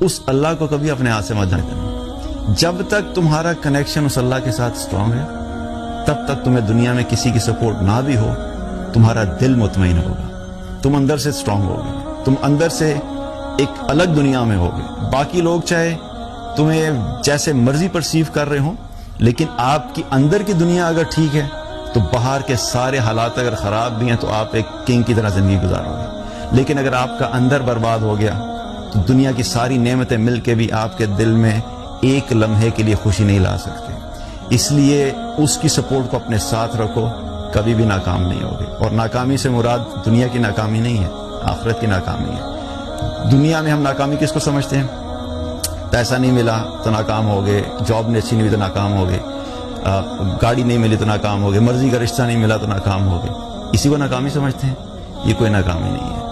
उस अल्लाह को कभी अपने हाथ से मत जाने देना। जब तक तुम्हारा कनेक्शन उस अल्लाह के साथ स्ट्रांग है, तब तक तुम्हें दुनिया में किसी की सपोर्ट ना भी हो, तुम्हारा दिल मुतमईन होगा, तुम अंदर से स्ट्रांग होगे, तुम अंदर से एक अलग दुनिया में होगे। बाकी लोग चाहे तुम्हें जैसे मर्जी परसीव कर रहे हो, लेकिन आपकी अंदर की दुनिया अगर ठीक है तो बाहर के सारे हालात अगर खराब भी हैं तो आप एक किंग की तरह जिंदगी गुजारोगे। लेकिन अगर आपका अंदर बर्बाद हो गया तो दुनिया की सारी नेमतें मिलके भी आपके दिल में एक लम्हे के लिए खुशी नहीं ला सकते। इसलिए उसकी सपोर्ट को अपने साथ रखो, कभी भी नाकाम नहीं होगे। और नाकामी से मुराद दुनिया की नाकामी नहीं है, आखिरत की नाकामी है। दुनिया में हम नाकामी किसको समझते हैं? पैसा नहीं मिला तो नाकाम हो गए, जॉब नहीं अच्छी नहीं हुई तो नाकाम हो गए, गाड़ी नहीं मिली तो नाकाम हो गए, मर्जी का रिश्ता नहीं मिला तो नाकाम हो गए। इसी को नाकामी समझते हैं। ये कोई नाकामी नहीं है।